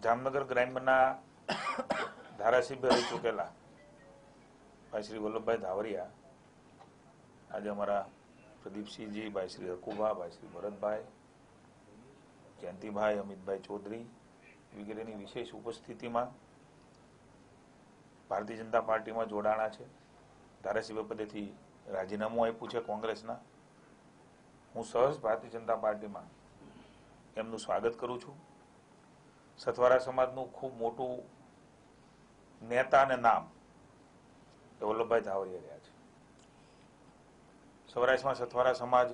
જામનગર ગ્રામ્યના ધારાસભ્ય રહી ચૂકેલા ભાઈ શ્રી વલ્લભભાઈ ધાવરિયા આજે અમારા પ્રદીપસિંહજી, ભાઈ શ્રી હકુભા, ભાઈ શ્રી ભરતભાઈ, જયંતિભાઈ, અમિતભાઈ ચૌધરી વગેરેની વિશેષ ઉપસ્થિતિમાં ભારતીય જનતા પાર્ટીમાં જોડાણા છે. ધારાસભ્ય પદેથી રાજીનામું આપ્યું છે કોંગ્રેસના. હું સહજ ભારતીય જનતા પાર્ટીમાં એમનું સ્વાગત કરું છું. સથવારા સમાજનું ખૂબ મોટું નેતા અને નામ એ વલ્લભભાઈ ધાવરિયા રહ્યા છે. સૌરાષ્ટ્રમાં સથવારા સમાજ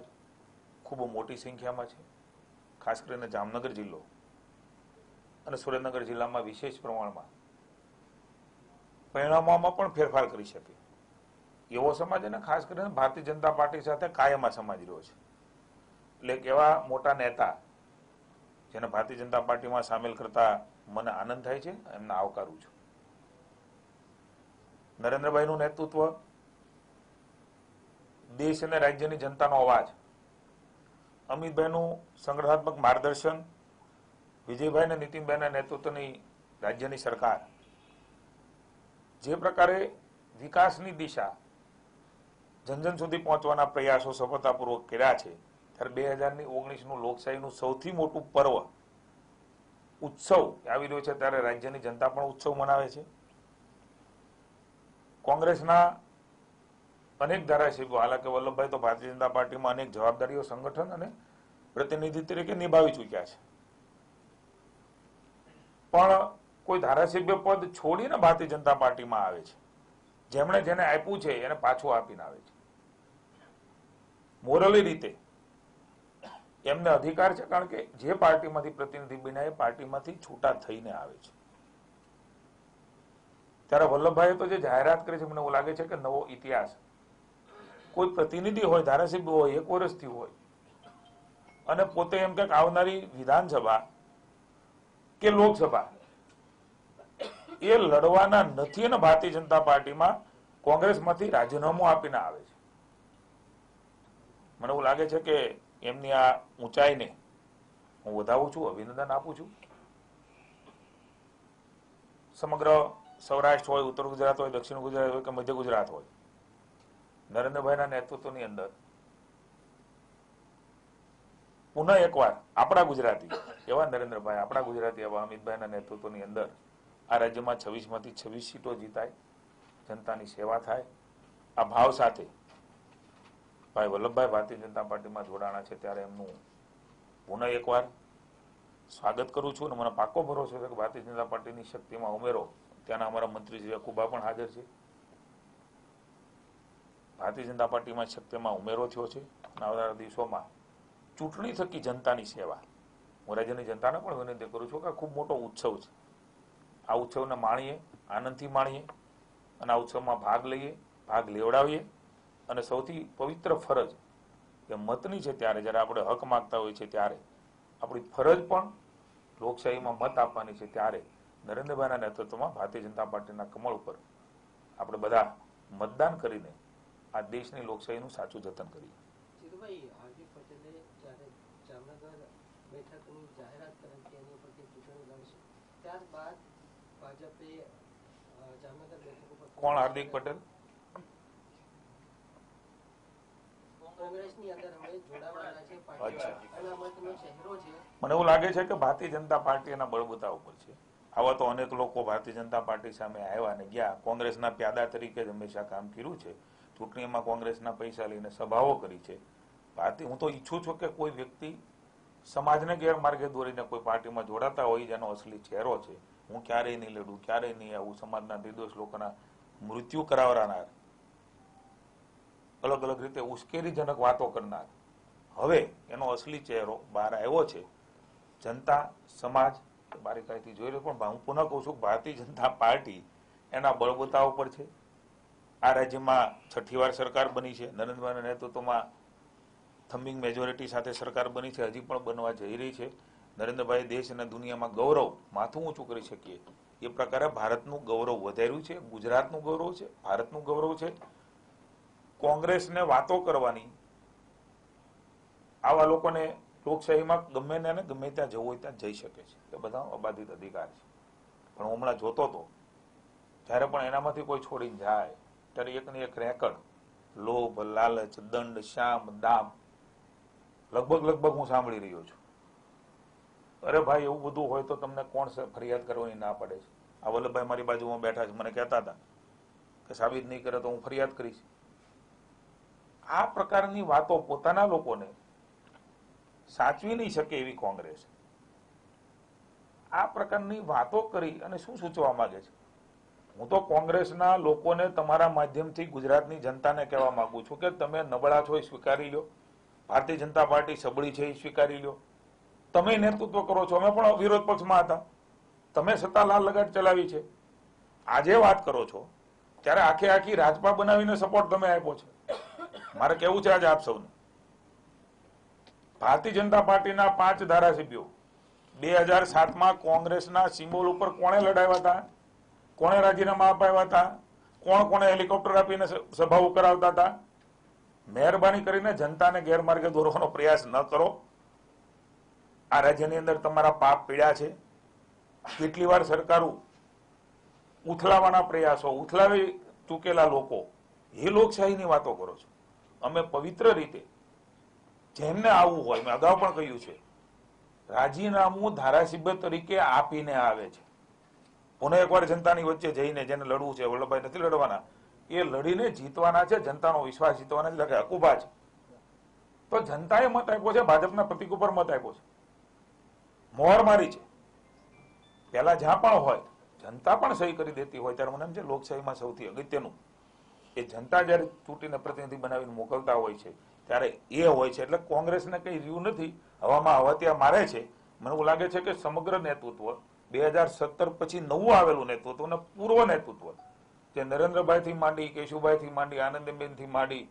ખૂબ મોટી સંખ્યામાં છે. ખાસ કરીને જામનગર જિલ્લો અને સુરેન્દ્રનગર જિલ્લામાં વિશેષ પ્રમાણમાં પરિણામોમાં પણ ફેરફાર કરી શકે એવો સમાજ અને ખાસ કરીને ભારતીય જનતા પાર્ટી સાથે કાયમા સમાજ રહ્યો છે. એટલે એક એવા મોટા નેતા જેને ભારતીય જનતા પાર્ટીમાં સામેલ કરતા મને આનંદ થાય છે, એમને આવકારું છું. નરેન્દ્રભાઈનું નેતૃત્વ, દેશ અને રાજ્યની જનતાનો અવાજ, અમિતભાઈનું સંગઠનાત્મક માર્ગદર્શન, વિજયભાઈ અને નીતિનભાઈના નેતૃત્વની રાજ્યની સરકાર જે પ્રકારે વિકાસની દિશા જનજન સુધી પહોંચવાના પ્રયાસો સફળતાપૂર્વક કર્યા છે, ત્યારે 2019નું લોકશાહીનું સૌથી મોટું પર્વ ઉત્સવ આવી રહ્યો છે, ત્યારે રાજ્યની જનતા પણ ઉત્સવ મનાવે છે. કોંગ્રેસના અનેક ધારાસભ્યો, હાલાકે વલ્લભભાઈ તો ભારતીય જનતા પાર્ટીમાં અનેક જવાબદારીઓ સંગઠન અને પ્રતિનિધિ તરીકે નિભાવી ચૂક્યા છે, પણ કોઈ ધારાસભ્ય પદ છોડીને ભારતીય જનતા પાર્ટીમાં આવે છે. જેમણે જેને આપ્યું છે એને પાછું આપીને આવે છે. મોરલી રીતે એમને અધિકાર છે, કારણ કે જે પાર્ટીમાંથી પ્રતિનિધિ બન્યા એ પાર્ટીમાંથી છૂટા થઈને આવે છે. ત્યારે વલ્લભભાઈએ તો જે જાહેરાત કરી છે, મને એવું લાગે છે કે નવો ઇતિહાસ. કોઈ પ્રતિનિધિ હોય, ધારાસભ્ય હોય, 1 વર્ષથી હોય અને પોતે એમ કે આવનારી વિધાનસભા કે લોકસભા એ લડવાના નથી અને ભારતીય જનતા પાર્ટીમાં કોંગ્રેસમાંથી રાજીનામું આપીને આવે છે. મને એવું લાગે છે કે એમની આ ઊંચાઈને હું વધાવું છું, અભિનંદન આપું છું. સમગ્ર સૌરાષ્ટ્ર હોય, ઉત્તર ગુજરાત હોય, દક્ષિણ ગુજરાત હોય કે મધ્ય ગુજરાત હોય, નરેન્દ્રભાઈના નેતૃત્વની અંદર પુનઃ એકવાર આપણા ગુજરાતી એવા નરેન્દ્રભાઈ, આપણા ગુજરાતી એવા અમિતભાઈના નેતૃત્વની અંદર આ રાજ્યમાં 26માંથી 26 સીટો જીતાય, જનતાની સેવા થાય. આ ભાવ સાથે ભાઈ વલ્લભભાઈ ભારતીય જનતા પાર્ટીમાં જોડાણા છે, ત્યારે એમનું પુનઃ એકવાર સ્વાગત કરું છું. અને મને પાકો ભરોસો છે કે ભારતીય જનતા પાર્ટીની શક્તિમાં ઉમેરો. ત્યાંના અમારા મંત્રી શ્રી હકુભા પણ હાજર છે. ભારતીય જનતા પાર્ટીમાં શક્તિમાં ઉમેરો થયો છે અને આવનારા દિવસોમાં ચૂંટણી થકી જનતાની સેવા. હું રાજ્યની જનતાને પણ વિનંતી કરું છું કે ખૂબ મોટો ઉત્સવ છે. આ ઉત્સવને માણીએ, આનંદથી માણીએ અને આ ઉત્સવમાં ભાગ લઈએ, ભાગ લેવડાવીએ. અને સૌથી પવિત્ર ફરજ એ મતની છે. ત્યારે જ્યારે આપણે હક માગતા હોઈએ છીએ ત્યારે આપણી ફરજ પણ લોકશાહીમાં મત આપવાની છે. ત્યારે નરેન્દ્રભાઈના નેતૃત્વમાં ભારતીય જનતા પાર્ટીના કમળ ઉપર આપણે બધા મતદાન કરીને આ દેશની લોકશાહીનું સાચું જતન કરીએ. જીતુભાઈ, હાર્દિક પટેલે જ્યારે જામનગર બેઠકની જાહેરાત કરી કે એની ઉપરથી ચૂંટણી લડશે, ત્યારબાદ ભાજપે જામનગર બેઠક ઉપર કોણ હાર્દિક પટેલ? કોંગ્રેસની અંદર હવે જોડાવાના છે પાર્ટી અનામતનો ચહેરો છે. મને એવું લાગે છે કે ભારતીય જનતા પાર્ટી એના બળબૂતા ઉપર છે. આવા તો અનેક લોકો ભારતીય જનતા પાર્ટી સામે આવ્યા અને ગયા. કોંગ્રેસના પ્યાદા તરીકે જ હંમેશા કામ કર્યું છે. ચૂંટણીમાં કોંગ્રેસના પૈસા લઈને સભાઓ કરી છે. હું તો ઈચ્છું છું કે કોઈ વ્યક્તિ સમાજને ગેરમાર્ગે દોરીને કોઈ પાર્ટીમાં જોડાતા હોય જેનો અસલી ચહેરો છે. હું ક્યારેય નહીં લડું, ક્યારેય નહીં આવું. સમાજના નિર્દોષ લોકોના મૃત્યુ કરાવનાર, અલગ અલગ રીતે ઉશ્કેરીજનક વાતો કરનાર, હવે એનો અસલી ચહેરો બહાર આવ્યો છે. જનતા, સમાજ બારીકાઈથી જોઈ રહ્યો. પણ હું પુનઃ કહું છું કે ભારતીય જનતા પાર્ટી એના બળબૂતા ઉપર છે. આ રાજ્યમાં 6ઠી વાર સરકાર બની છે. નરેન્દ્રભાઈના નેતૃત્વમાં થમ્બિંગ મેજોરિટી સાથે સરકાર બની છે, હજી પણ બનવા જઈ રહી છે. નરેન્દ્રભાઈ દેશ અને દુનિયામાં ગૌરવ માથું ઊંચું કરી શકીએ એ પ્રકારે ભારતનું ગૌરવ વધાર્યું છે. ગુજરાતનું ગૌરવ છે, ભારતનું ગૌરવ છે. કોંગ્રેસને વાતો કરવાની, આવા લોકોને લોકશાહીમાં ગમે ને ગમે ત્યાં જવું હોય ત્યાં જઈ શકે છે, એ બધા અબાધિત અધિકાર છે. પણ હું હમણાં જોતો હતો, જ્યારે પણ એનામાંથી કોઈ છોડીને જાય ત્યારે એકની એક રેકર્ડ, લોભ, લાલચ, દંડ, શામ, દામ, લગભગ હું સાંભળી રહ્યો છું. અરે ભાઈ, એવું બધું હોય તો તમને કોણ ફરિયાદ કરવાની ના પડે છે? આ વલ્લભભાઈ મારી બાજુમાં બેઠા છે, મને કહેતા હતા કે સાબિત નહીં કરે તો હું ફરિયાદ કરીશ. આ પ્રકારની વાતો પોતાના લોકોને સાચવી નહીં શકે એવી કોંગ્રેસ આ પ્રકારની વાતો કરી અને શું સૂચવા માંગે છે? હું તો કોંગ્રેસના લોકોને તમારા માધ્યમથી ગુજરાતની જનતાને કહેવા માંગુ છું કે તમે નબળા છો એ સ્વીકારી લો, ભારતીય જનતા પાર્ટી સબળી છે એ સ્વીકારી લો. તમે નેતૃત્વ કરો છો, અમે પણ વિરોધ પક્ષમાં હતા, તમે સત્તા લાલ લગાટ ચલાવી છે. આજે વાત કરો છો ત્યારે આખી રાજપા બનાવીને સપોર્ટ તમે આપ્યો છે. મારે કેવું છે આજે આપ સૌને, ભારતીય જનતા પાર્ટીના 5 ધારાસભ્યો 2007માં કોંગ્રેસના સિમ્બોલ ઉપર કોણે લડાવ્યા હતા, કોણે રાજીનામા અપાવ્યા હતા, કોણે હેલિકોપ્ટર આપીને સભાઓ કરાવતા હતા? મહેરબાની કરીને જનતાને ગેરમાર્ગે દોરવાનો પ્રયાસ ન કરો. આ રાજ્યની અંદર તમારા પાપ પીડ્યા છે. કેટલી વાર સરકારો ઉથલાવાના પ્રયાસો, ઉથલાવી ચૂકેલા લોકો, એ લોકશાહીની વાતો કરો છો. અમે પવિત્ર રીતે જેમને આવવું હોય, મેં અગાઉ પણ કહ્યું છે, રાજીનામું ધારાસભ્ય તરીકે આપીને આવે છે. પુનઃ એકવાર જનતાની વચ્ચે જઈને જેને લડવું છે, વલ્લભભાઈ નથી લડવાના, એ લડીને જીતવાના છે, જનતાનો વિશ્વાસ જીતવાના છે, એટલે હકુભા છે. તો જનતાએ મત આપ્યો છે, ભાજપના પ્રતિક ઉપર મત આપ્યો છે, મોહર મારી છે. પેલા જ્યાં પણ હોય જનતા પણ સહી કરી દેતી હોય ત્યારે મને એમ છે લોકશાહીમાં સૌથી અગત્યનું એ જનતા જયારે ચૂંટીને પ્રતિનિધિ બનાવીને મોકલતા હોય છે ત્યારે એ હોય છે. એટલે કોંગ્રેસને કઈ રહ્યું નથી, હવામાં હવા ત્યાં મારે છે. મને એવું લાગે છે કે સમગ્ર નેતૃત્વ 2017 પછી નવું આવેલું નેતૃત્વ અને પૂર્વ નેતૃત્વ જે નરેન્દ્રભાઈથી માંડી, કેશુભાઈથી માંડી, આનંદીબેનથી માંડી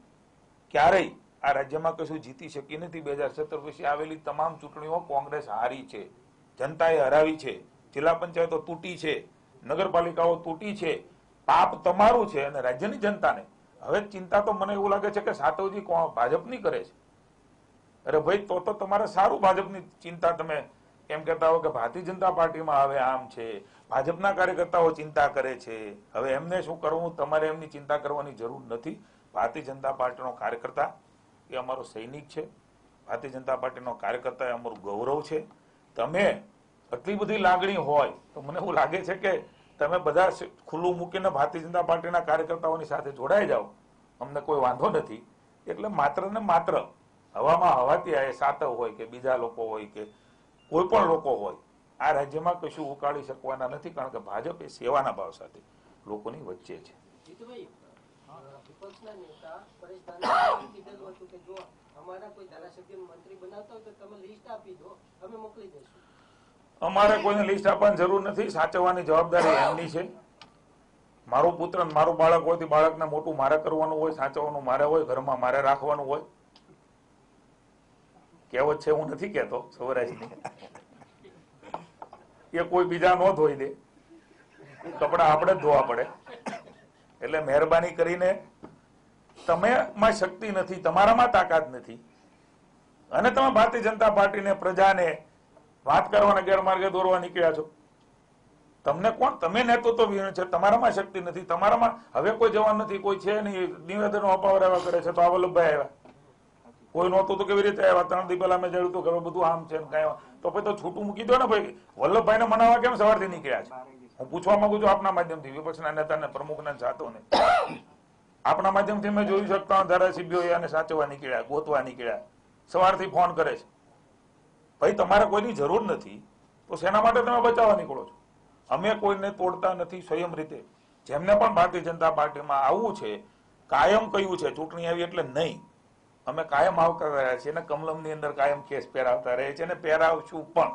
ક્યારેય આ રાજ્યમાં કશું જીતી શકી નથી. 2017 પછી આવેલી તમામ ચૂંટણીઓ કોંગ્રેસ હારી છે, જનતાએ હરાવી છે. જિલ્લા પંચાયતો તૂટી છે, નગરપાલિકાઓ તૂટી છે. પાપ તમારું છે અને રાજ્યની જનતાને હવે ચિંતા તો મને એવું લાગે છે કે સાતવજી ભાજપની કરે છે. અરે ભાઈ, તો તમારે સારું ભાજપની ચિંતા. તમે એમ કહેતા હો કે ભારતીય જનતા પાર્ટીમાં હવે આમ છે, ભાજપના કાર્યકર્તાઓ ચિંતા કરે છે. હવે એમને શું કરવું? તમારે એમની ચિંતા કરવાની જરૂર નથી. ભારતીય જનતા પાર્ટીનો કાર્યકર્તા એ અમારો સૈનિક છે, ભારતીય જનતા પાર્ટીનો કાર્યકર્તા એ અમારું ગૌરવ છે. તમે આટલી બધી લાગણી હોય તો મને એવું લાગે છે કે તમે બધા ખુલ્લું મૂકીને ભારતીય જનતા પાર્ટીના કાર્યકર્તાઓની સાથે જોડાઈ જાઓ, અમને કોઈ વાંધો નથી. એટલે માત્ર ને માત્ર હવામાં હવાથી આ સાતવ હોય કે બીજા લોકો હોય કે કોઈ પણ લોકો હોય, આ રાજ્યમાં કશું ઉકાળી શકવાના નથી, કારણ કે ભાજપ એ સેવાના ભાવ સાથે લોકોની વચ્ચે છે. વિપક્ષના નેતા પરેશ ધાનાણીએ કીધેલું હતું કે જો અમારા કોઈ ધારાસભ્ય મંત્રી બનાવતા હોય તો તમે લિસ્ટ આપી દો, અમે મોકલી દઈશું. અમારે કોઈને લિસ્ટ આપવાની જરૂર નથી, સાચવવાની જવાબદારી એમની છે. મારું પુત્ર મારું બાળક હોય, બાળકને મોટું મારે કરવાનું હોય, સાચવવાનું મારે હોય, ઘરમાં મારે રાખવાનું હોય. કહેવત છે, હું નથી કહેતો, સૌરાષ્ટ્રની, એ કોઈ બીજા ન ધોઈ દે, કપડા આપણે જ ધોવા પડે. એટલે મહેરબાની કરીને તમેમાં શક્તિ નથી, તમારામાં તાકાત નથી, અને તમે ભારતીય જનતા પાર્ટીને, પ્રજાને વાત કરવાના ગેરમાર્ગે દોરવા નીકળ્યા છો. તમને કોણ? તમે નેતૃત્વ વિહીન છે, તમારામાં શક્તિ નથી, તમારામાં હવે કોઈ જવાન નથી, કોઈ છે નહીં. નિવેદનો અપાવરાવા કરે છે. તો આ વલ્લભભાઈ આવ્યા, કોઈ નહોતું તો કેવી રીતે આવ્યા? 3 દી પહેલા મેં જોયું હતું કે હવે બધું આમ છે ને કાંઈ, તો પછી તો છૂટું મૂકી દો ને ભાઈ. વલ્લભભાઈને મનાવવા કેમ સવારથી નીકળ્યા છે? હું પૂછવા માંગુ છું આપના માધ્યમથી, વિપક્ષના નેતાને, પ્રમુખને, સાતોને. આપના માધ્યમથી મેં જોઈ શકતા ધારાસભ્યો એને સાચવવા નીકળ્યા, ગોતવા નીકળ્યા, સવારથી ફોન કરે છે. ભાઈ, તમારે કોઈની જરૂર નથી તો શેના માટે તમે બચાવવા નીકળો છો? અમે કોઈને તોડતા નથી. સ્વયં રીતે જેમને પણ ભારતીય જનતા પાર્ટીમાં આવવું છે, કાયમ કહ્યું છે, ચૂંટણી આવી એટલે નહીં, અમે કાયમ આવતા રહ્યા છીએ અને કમલમની અંદર કાયમ કેસ પહેરાવતા રહે છે અને પહેરાવશું પણ.